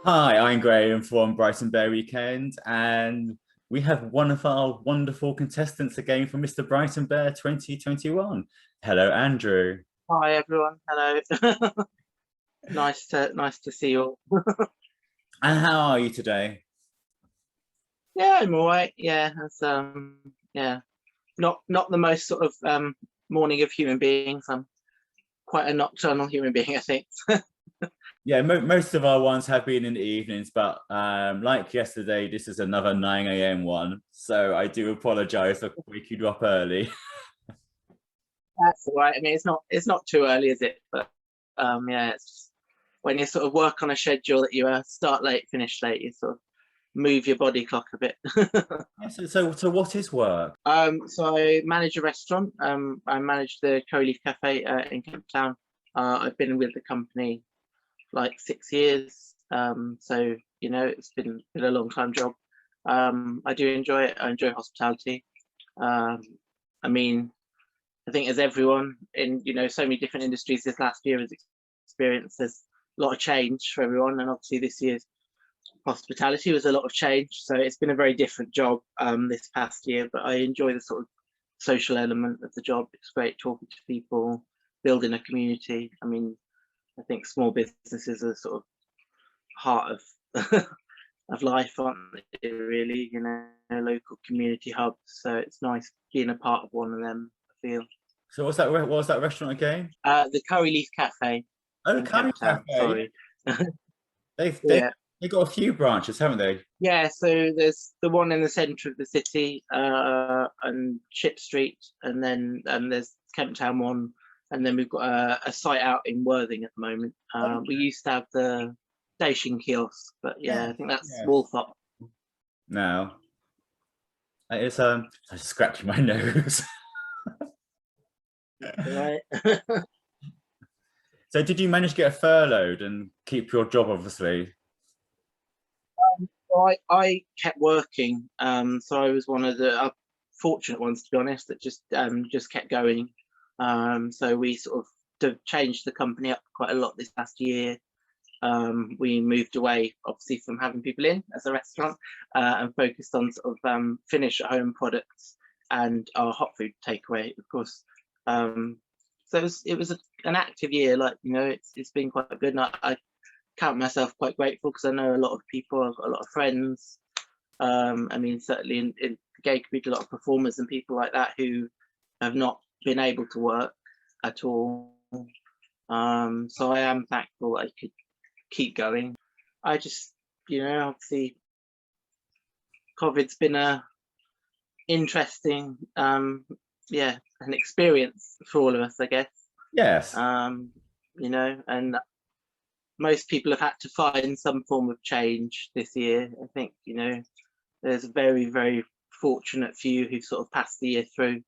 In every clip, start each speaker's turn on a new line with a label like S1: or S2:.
S1: Hi, I'm Graham from Brighton Bear Weekend, and we have one of our wonderful contestants again from Mr. Brighton Bear 2021. Hello, Andrew.
S2: Hi everyone. Hello. Nice to see you all.
S1: And how are you today?
S2: Yeah, I'm all right. Yeah, it's yeah, not the most sort of morning of human beings. I'm quite a nocturnal human being, I think.
S1: Yeah, most of our ones have been in the evenings, but like yesterday, this is another 9 a.m. one. So I do apologize for waking you up early.
S2: That's all right. I mean, it's not too early, is it? But yeah, it's just, when you sort of work on a schedule that you start late, finish late, you sort of move your body clock a bit.
S1: Yeah, so what is work?
S2: So I manage a restaurant. I manage the Curry Leaf Cafe in Kemp Town. I've been with the company like 6 years. So it's been a long time job. I do enjoy it. I enjoy hospitality. I mean, I think as everyone in so many different industries this last year has experienced, there's a lot of change for everyone, and obviously this year's hospitality was a lot of change. So it's been a very different job this past year, but I enjoy the sort of social element of the job. It's great talking to people, building a community. I mean, I think small businesses are sort of heart of of life, aren't they? Really, local community hubs. So it's nice being a part of one of them, I feel.
S1: So what was that restaurant again?
S2: The Curry Leaf Cafe
S1: Oh,
S2: in
S1: Curry
S2: Kemp Town.
S1: Cafe.
S2: Sorry.
S1: They've they
S2: Yeah.
S1: they got a few branches, haven't they?
S2: Yeah, so there's the one in the centre of the city, and Ship Street, and then there's Kemp Town one, and then we've got a site out in Worthing at the moment. We used to have the station kiosk, but yeah,
S1: Yeah,
S2: I think that's
S1: yeah.
S2: Walthop.
S1: Now it's I'm scratching my nose.
S2: Right.
S1: So did you manage to get a furloughed and keep your job, obviously?
S2: I kept working, so I was one of the fortunate ones, to be honest, that just kept going. So we sort of changed the company up quite a lot this past year. We moved away, obviously, from having people in as a restaurant, and focused on sort of finish at home products and our hot food takeaway, of course. So it was an active year. Like it's been quite good. And I count myself quite grateful because I know a lot of people. I've got a lot of friends. I mean, certainly in the gay community, a lot of performers and people like that who have not been able to work at all. So I am thankful I could keep going. I just, obviously, COVID's been a interesting, yeah, an experience for all of us, I guess.
S1: Yes.
S2: And most people have had to find some form of change this year. I think, there's a very, very fortunate few who sort of passed the year through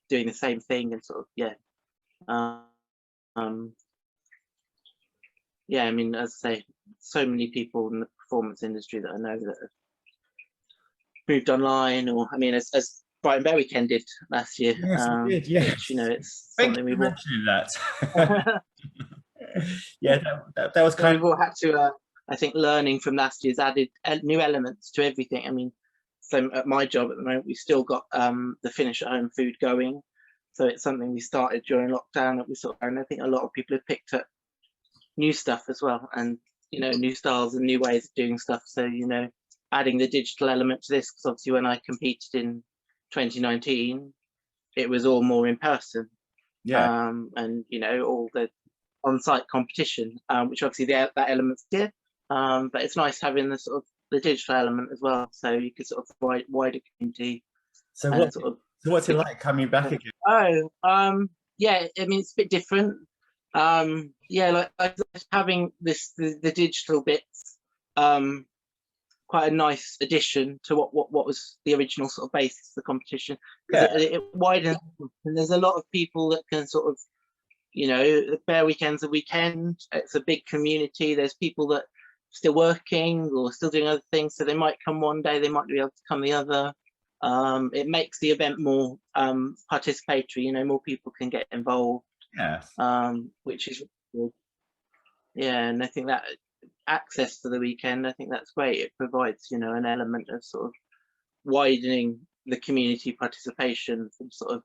S2: doing the same thing and sort of, yeah. Yeah, I mean, as I say, so many people in the performance industry that I know that have moved online, or I mean, as Brighton Bear Weekend did last year,
S1: Yes, we did. Yes.
S2: which it's
S1: Thank you
S2: something
S1: for
S2: we've all
S1: mentioning that. Yeah, that was
S2: so
S1: kind
S2: we've all had to. I think learning from last year's added new elements to everything. I mean, so at my job at the moment, we've still got the finish at home food going, so it's something we started during lockdown that we sort of, and I think a lot of people have picked up new stuff as well, and new styles and new ways of doing stuff. So adding the digital element to this, because obviously when I competed in 2019, it was all more in person,
S1: yeah.
S2: and all the on-site competition, which obviously that element's here, but it's nice having the sort of the digital element as well, so you could sort of wider community
S1: So
S2: and sort of.
S1: so what's it like coming back again?
S2: Oh, yeah. I mean, it's a bit different. Yeah, like having the digital bits. Quite a nice addition to what was the original sort of basis of the competition, because it widens, and there's a lot of people that can sort of, Bear Weekend's a weekend. It's a big community. There's people that are still working or still doing other things, so they might come one day, they might be able to come the other. It makes the event more participatory. More people can get involved.
S1: Yes.
S2: Which is good. Yeah, and I think that access for the weekend, I think that's great. It provides, you know, an element of sort of widening the community participation from sort of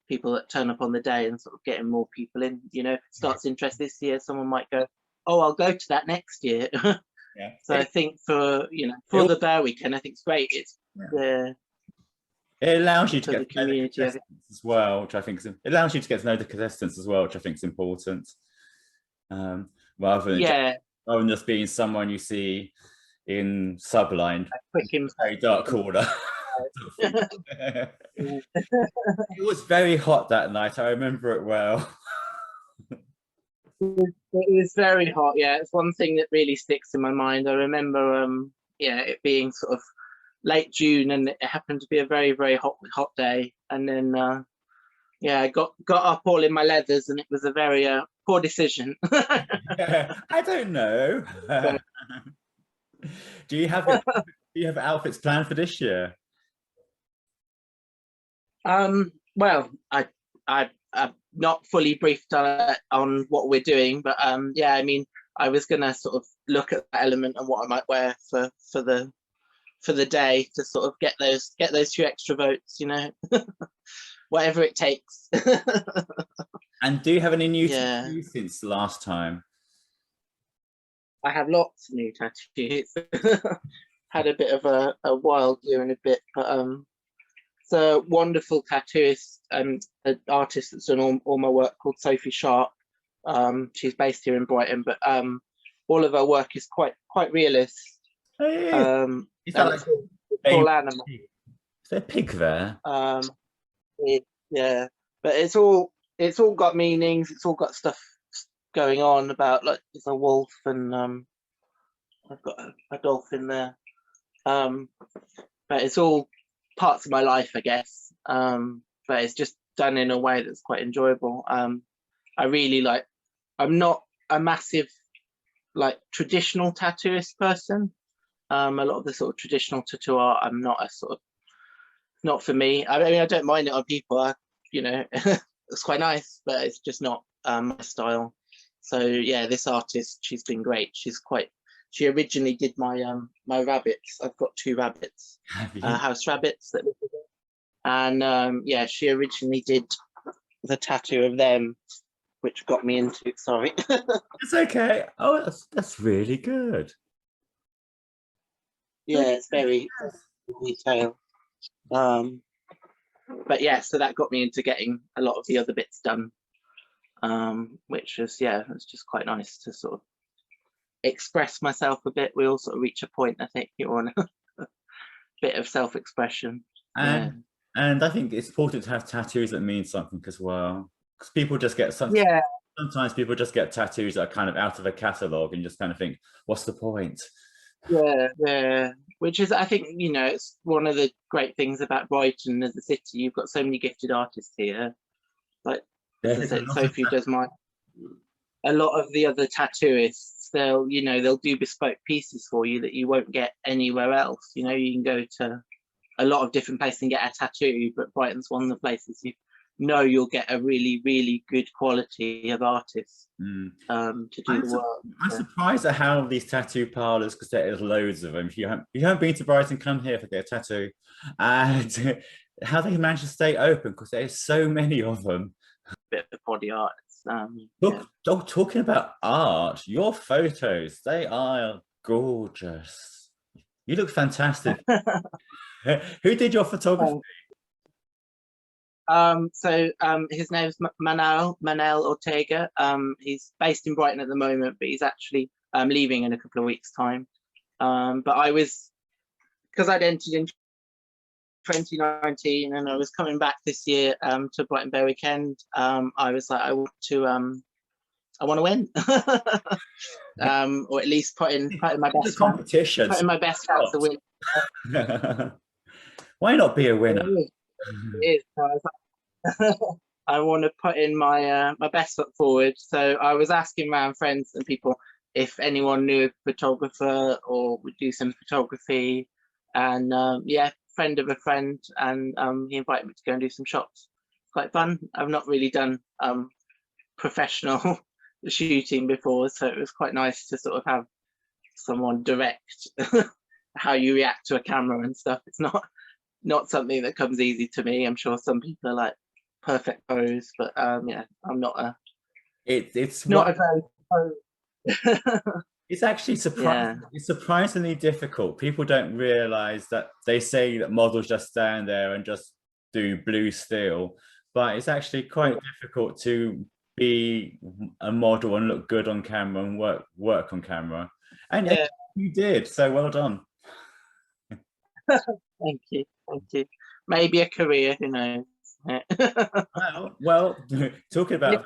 S2: people that turn up on the day and sort of getting more people in. You know, if it starts interest this year, someone might go, oh, I'll go to that next year.
S1: Yeah.
S2: So I think for, you know, for the Bear Weekend, I think it's great. It's
S1: it allows you to
S2: for
S1: get
S2: the community
S1: as well, which I think it allows you to get to know the contestants as well, which I think is important. Rather than just being someone you see in Subline, very dark corner. It was very hot that night. I remember it well.
S2: It was very hot. Yeah, it's one thing that really sticks in my mind. I remember, it being sort of late June, and it happened to be a very, very hot day. And then, I got up all in my leathers, and it was a very poor decision.
S1: I don't know. Do you have outfits planned for this year?
S2: Well, I've not fully briefed on what we're doing, but I mean, I was gonna sort of look at that element and what I might wear for the day to sort of get those few extra votes, you know. Whatever it takes.
S1: And do you have any new tattoos since last time?
S2: I have lots of new tattoos. Had a bit of a wild year and a bit, but it's a wonderful tattooist and an artist that's done all my work called Sophie Sharp. She's based here in Brighton, but all of her work is quite realist.
S1: Is that like
S2: all animal?
S1: Is there a pig there?
S2: Yeah, but it's all got meanings. It's all got stuff going on about, like, it's a wolf, and I've got a dolphin there. But it's all parts of my life, I guess. But it's just done in a way that's quite enjoyable. I really like. I'm not a massive like traditional tattooist person. A lot of the sort of traditional tattoo art, I'm not a sort of, not for me. I mean, I don't mind it on people. You know, it's quite nice, but it's just not my style. So yeah, this artist, she's been great. She originally did my my rabbits. I've got 2 rabbits, house rabbits that live with her. And she originally did the tattoo of them, which got me into it. Sorry.
S1: It's okay. Oh, that's really good.
S2: Yeah, it's very detailed. But yeah, so that got me into getting a lot of the other bits done, which was it's just quite nice to sort of express myself a bit. We all sort of reach a point, I think, you want a bit of self-expression.
S1: And I think it's important to have tattoos that mean something as well, because people just get sometimes people just get tattoos that are kind of out of a catalogue and just kind of think, what's the point?
S2: Yeah, which is, I think, you know, it's one of the great things about Brighton as a city. You've got so many gifted artists here. Like, as I said, Sophie does a lot of the other tattooists, they'll do bespoke pieces for you that you won't get anywhere else. You know, you can go to a lot of different places and get a tattoo, but Brighton's one of the places you'll get a really, really good quality of artists to do the work.
S1: I'm surprised at how these tattoo parlors, because there's loads of them. If you haven't been to Brighton, come here to get a tattoo. And how they manage to stay open, because there's so many of them.
S2: Bit of body art.
S1: Talking about art, your photos, they are gorgeous. You look fantastic. Who did your photography?
S2: His name's Manel Ortega. He's based in Brighton at the moment, but he's actually leaving in a couple of weeks' time. But because I'd entered in 2019 and I was coming back this year to Brighton Bear Weekend, I was like, I want to win, or at least put in my best
S1: competition.
S2: Put in my best chance to win.
S1: Why not be a winner?
S2: It is. I want to put in my my best foot forward. So I was asking around friends and people if anyone knew a photographer or would do some photography, and friend of a friend, and he invited me to go and do some shots. It's quite fun. I've not really done professional shooting before, so it was quite nice to sort of have someone direct how you react to a camera and stuff. It's not something that comes easy to me. I'm sure some people are like perfect pose, but yeah, I'm not a.
S1: It's
S2: not a very pose.
S1: It's actually surprising.
S2: Yeah.
S1: It's surprisingly difficult. People don't realize that they say that models just stand there and just do blue still, but it's actually quite difficult to be a model and look good on camera and work on camera. And
S2: Yeah.
S1: you did, so well done.
S2: Thank you. Maybe a career, who knows?
S1: well, talking about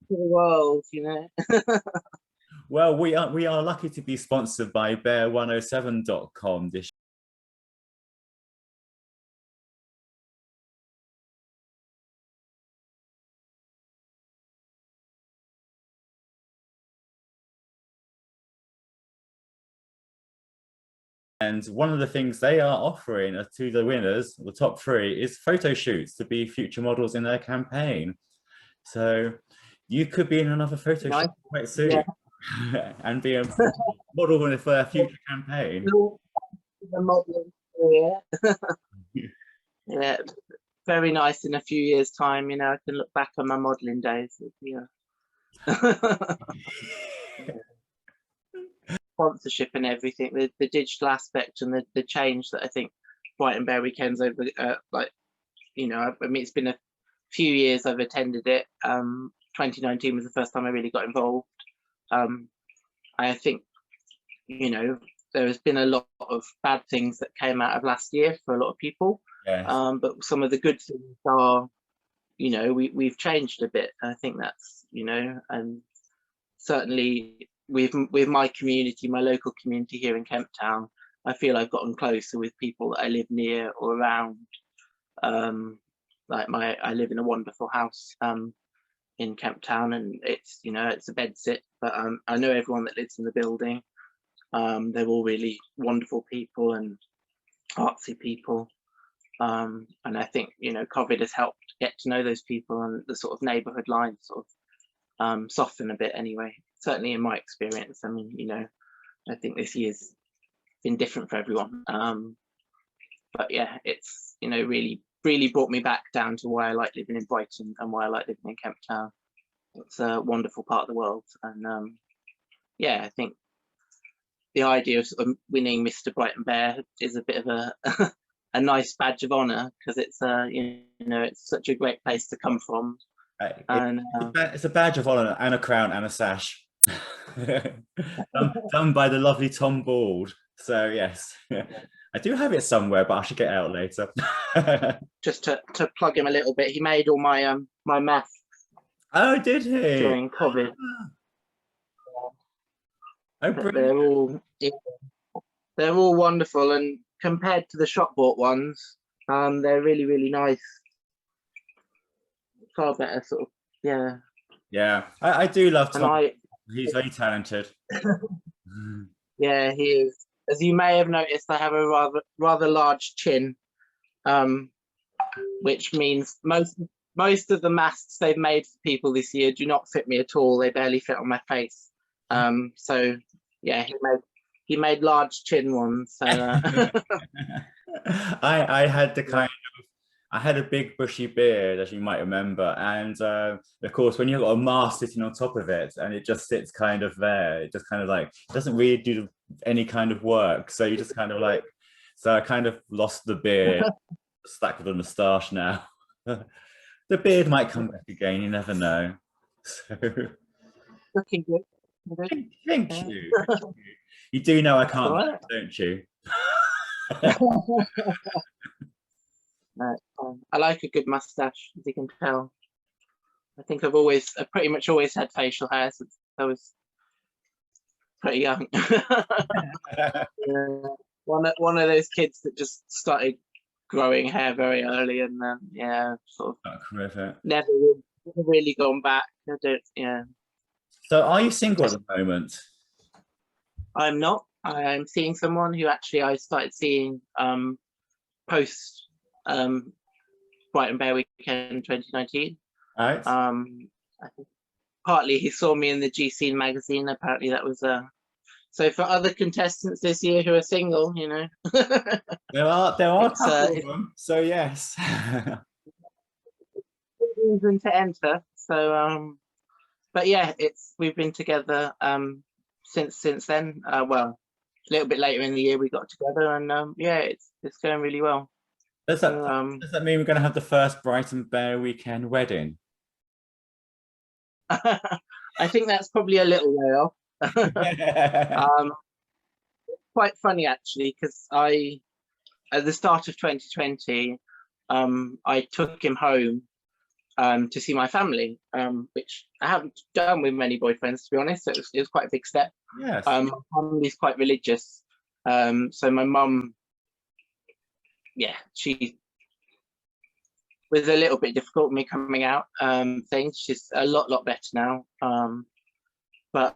S2: the world, you know.
S1: Well, we are lucky to be sponsored by bear107.com this. And one of the things they are offering to the winners, the top 3, is photo shoots to be future models in their campaign. So you could be in another photo shoot quite soon, and be a model for a future campaign.
S2: The modeling career. Yeah, very nice. In a few years' time, you know, I can look back on my modeling days. Yeah. Sponsorship and everything, the digital aspect and the change that I think Brighton Bear Weekends over, like, you know, I mean, it's been a few years I've attended it. 2019 was the first time I really got involved. I think, you know, there has been a lot of bad things that came out of last year for a lot of people.
S1: Yes.
S2: But some of the good things are, you know, we've changed a bit. I think that's, you know, and certainly with my community, my local community here in Kemp Town, I feel I've gotten closer with people that I live near or around. Like I live in a wonderful house in Kemp Town, and it's, you know, it's a bed sit, but I know everyone that lives in the building. They're all really wonderful people and artsy people. And I think, you know, COVID has helped get to know those people, and the sort of neighborhood lines sort of soften a bit anyway, certainly in my experience. I mean, you know, I think this year's been different for everyone. But yeah, it's, you know, really brought me back down to why I like living in Brighton and why I like living in Kemp Town. It's a wonderful part of the world. And yeah, I think the idea of sort of winning Mr. Brighton Bear is a bit of a a nice badge of honor, because it's you know, it's such a great place to come from. And
S1: it's a badge of honor and a crown and a sash. done by the lovely Tom Bald. So yes, I do have it somewhere, but I should get it out later.
S2: Just to plug him a little bit, he made all my my masks.
S1: Oh, did he?
S2: During COVID.
S1: Oh, brilliant.
S2: They're all wonderful, and compared to the shop bought ones, they're really nice. Far better, sort of. Yeah.
S1: Yeah, I do love Tom. He's very talented.
S2: Yeah, he is. As you may have noticed, I have a rather large chin, which means most of the masks they've made for people this year do not fit me at all. They barely fit on my face. So yeah, he made large chin ones. So
S1: I had the kind of, I had a big bushy beard, as you might remember, and of course when you've got a mask sitting on top of it and it just sits kind of there, it just kind of like doesn't really do any kind of work, so you just kind of like, so I kind of lost the beard, stuck with a moustache now. The beard might come back again, you never know. So
S2: looking good.
S1: Thank you. You do know I can't, right, don't you?
S2: I like a good mustache, as you can tell. I think I've pretty much always had facial hair since I was pretty young. Yeah. One of those kids that just started growing hair very early, and then yeah, sort of never really gone back. I don't. Yeah.
S1: So, are you single at the moment?
S2: I'm not. I'm seeing someone who actually I started seeing post Brighton Bear Weekend 2019.
S1: Right.
S2: I think partly he saw me in the GC magazine. Apparently that was So for other contestants this year who are single, you know,
S1: there are a
S2: it's
S1: couple of them. So yes.
S2: reason to enter. So but yeah, we've been together since then. Well, a little bit later in the year we got together, and yeah, it's going really well.
S1: Does that mean we're going to have the first Brighton Bear weekend wedding?
S2: I think that's probably a little way off. Quite funny actually, because at the start of 2020, I took him home to see my family, which I haven't done with many boyfriends, to be honest. So it was quite a big step.
S1: Yes.
S2: My family's quite religious, so my mum, yeah, she was a little bit difficult with me coming out. Things she's a lot better now, but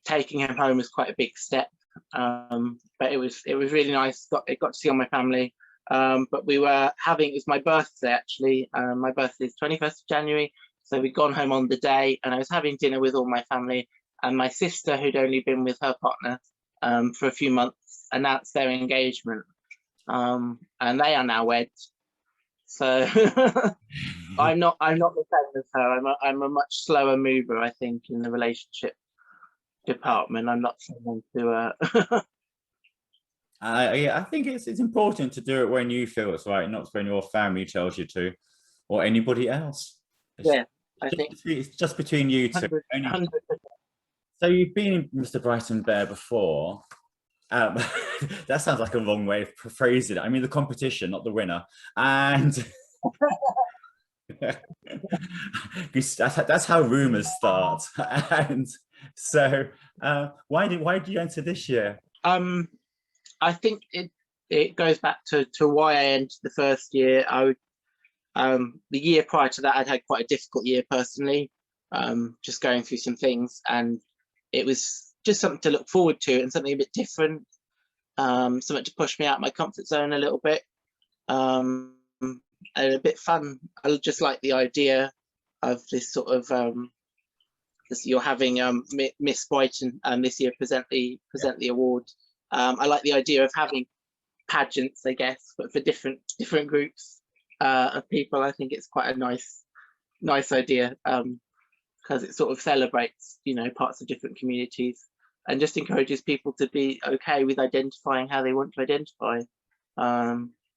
S2: taking him home was quite a big step. But it was really nice. Got to see all my family. But it was my birthday actually. My birthday is 21st of January. So we'd gone home on the day, and I was having dinner with all my family, and my sister, who'd only been with her partner for a few months, announced their engagement. And they are now wed. So I'm not the same as her. I'm a much slower mover, I think, in the relationship department. I'm not someone to
S1: yeah, I think it's important to do it when you feel it's right, not when your family tells you to, or anybody else.
S2: Yeah, I think
S1: it's just between you two.
S2: 100%.
S1: So you've been in Mr. Brighton Bear before. That sounds like a long way of phrasing it. I mean, the competition, not the winner. And that's how rumors start. And so, why did you enter this year?
S2: I think it goes back to why I entered the first year. The year prior to that, I'd had quite a difficult year personally, just going through some things, and it was just something to look forward to and something a bit different, something to push me out of my comfort zone a little bit, and a bit fun. I just like the idea of this sort of you're having Miss Brighton this year present the award. I like the idea of having pageants, I guess, but for different groups of people. I think it's quite a nice idea, because it sort of celebrates, you know, parts of different communities, and just encourages people to be okay with identifying how they want to identify,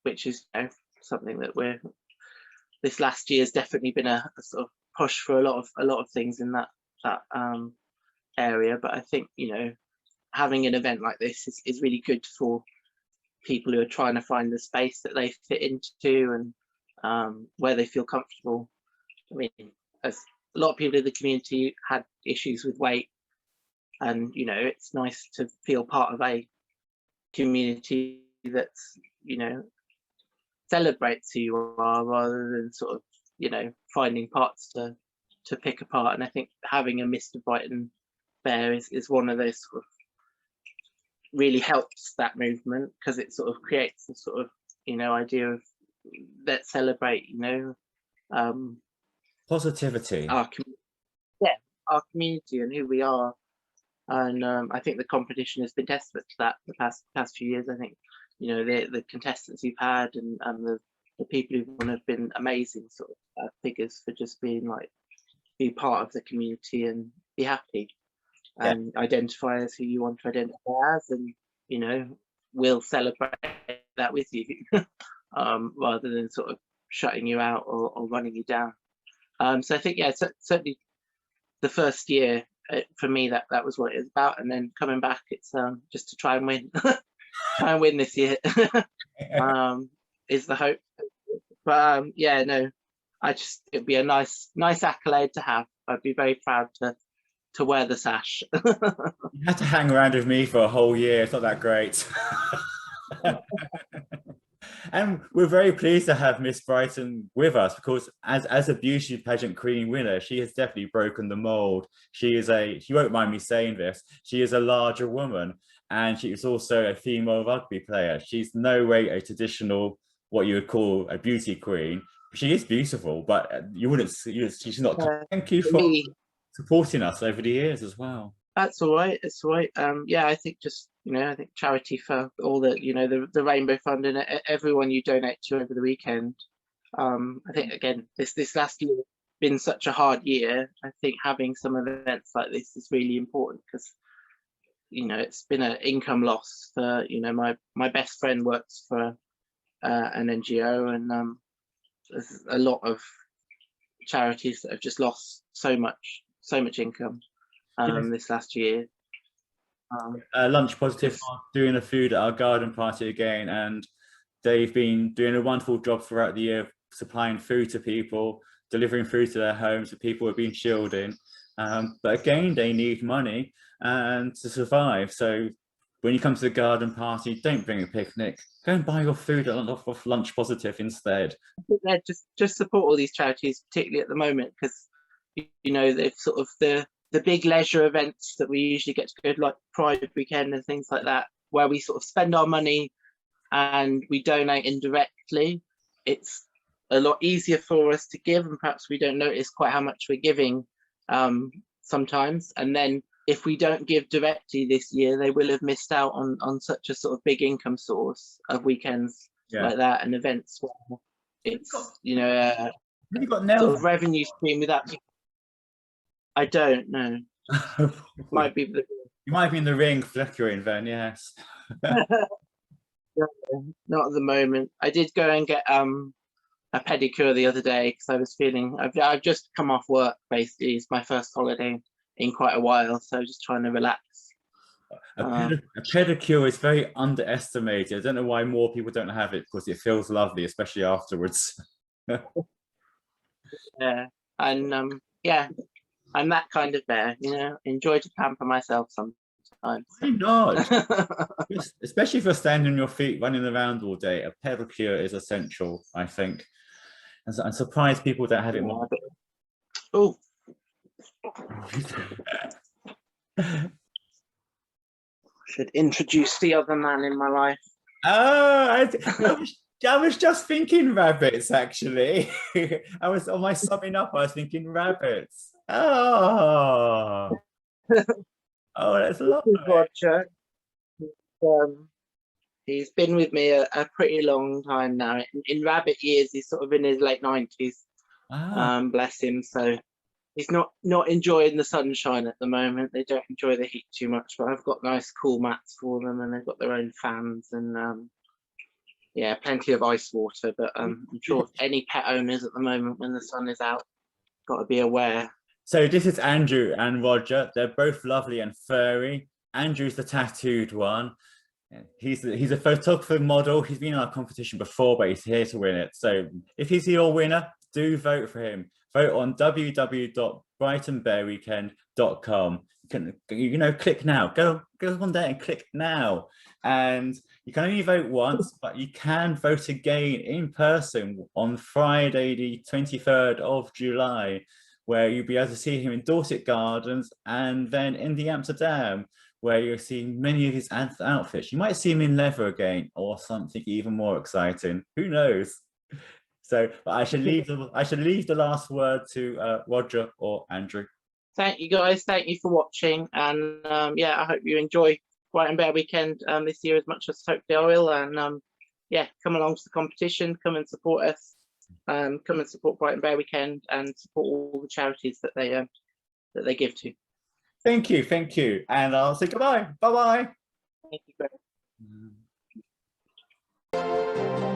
S2: which is, you know, something that this last year has definitely been a sort of push for a lot of things in that area. But I think, you know, having an event like this is really good for people who are trying to find the space that they fit into, and where they feel comfortable. I mean, as a lot of people in the community had issues with weight, and, you know, it's nice to feel part of a community that's, you know, celebrates who you are, rather than sort of, you know, finding parts to pick apart. And I think having a Mr. Brighton Bear is one of those sort of really helps that movement, because it sort of creates a sort of, you know, idea of let's celebrate, you know,
S1: Positivity.
S2: our community and who we are. And I think the competition has been testament to that the past few years. I think, you know, the contestants you've had and the people who've won have been amazing sort of figures for just being like, be part of the community and be happy, and identify as who you want to identify as, and, you know, we'll celebrate that with you, rather than sort of shutting you out or running you down. So I think, yeah, certainly the first year for me, that was what it was about, and then coming back, it's just to try and win, try and win this year, is the hope. But yeah, no, it'd be a nice accolade to have. I'd be very proud to wear the sash.
S1: You had to hang around with me for a whole year. It's not that great. And we're very pleased to have Miss Brighton with us, because as a beauty pageant queen winner, she has definitely broken the mold. She won't mind me saying this, she is a larger woman, and she is also a female rugby player. She's no way a traditional, what you would call a beauty queen. She is beautiful, but you wouldn't, she's not. Thank you for supporting us over the years as well.
S2: That's all right. It's all right. Yeah, I think just, I think charity for all the, the Rainbow Fund and everyone you donate to over the weekend. I think again, this last year has been such a hard year. I think having some events like this is really important because, it's been an income loss for, my best friend works for an NGO, and there's a lot of charities that have just lost so much income this last year.
S1: Lunch Positive are doing a food at our garden party again, and they've been doing a wonderful job throughout the year, supplying food to people, delivering food to their homes to people who have been shielding. But again, they need money and to survive. So when you come to the garden party, don't bring a picnic. Go and buy your food off Lunch Positive instead.
S2: Yeah, just support all these charities, particularly at the moment, because they've sort of the big leisure events that we usually get to go to, like Pride Weekend and things like that, where we sort of spend our money and we donate indirectly. It's a lot easier for us to give, and perhaps we don't notice quite how much we're giving sometimes. And then if we don't give directly this year, they will have missed out on such a sort of big income source of weekends like that, and events where it's
S1: you got nailed.
S2: Sort of revenue stream without. I don't know. Might be
S1: you might be in the ring flickering then, yes.
S2: Not at the moment. I did go and get a pedicure the other day because I was feeling I've just come off work. Basically, it's my first holiday in quite a while, so just trying to relax.
S1: A pedicure is very underestimated. I don't know why more people don't have it, because it feels lovely, especially afterwards.
S2: Yeah, and yeah, I'm that kind of bear, enjoy to pamper myself sometimes.
S1: Why not? Especially if you're standing on your feet running around all day, a pedicure is essential, I think. And so I'm surprised people don't have it more.
S2: Oh. Should introduce the other man in my life.
S1: Oh, I was just thinking rabbits, actually. I was on my summing up, I was thinking rabbits. Oh, oh, that's lovely.
S2: Roger. He's been with me a pretty long time now. In rabbit years, he's sort of in his late 90s. Bless him. So he's not enjoying the sunshine at the moment. They don't enjoy the heat too much, but I've got nice cool mats for them, and they've got their own fans, and yeah, plenty of ice water. But I'm sure any pet owners at the moment, when the sun is out, got to be aware.
S1: So this is Andrew and Roger. They're both lovely and furry. Andrew's the tattooed one. He's a photographer model. He's been in our competition before, but he's here to win it. So if he's your winner, do vote for him. Vote on www.brightonbearweekend.com. You can click now. Go on there and click now. And you can only vote once, but you can vote again in person on Friday, the 23rd of July, where you'll be able to see him in Dorset Gardens, and then in the Amsterdam, where you'll see many of his outfits. You might see him in leather again, or something even more exciting. Who knows? So, but I should leave the last word to Roger or Andrew.
S2: Thank you, guys. Thank you for watching, and yeah, I hope you enjoy Brighton Bear Weekend this year as much as hopefully I will. And yeah, come along to the competition. Come and support us. Come and support Brighton Bear Weekend, and support all the charities that they give to.
S1: Thank you, and I'll say goodbye. Bye bye.
S2: Thank you, Greg.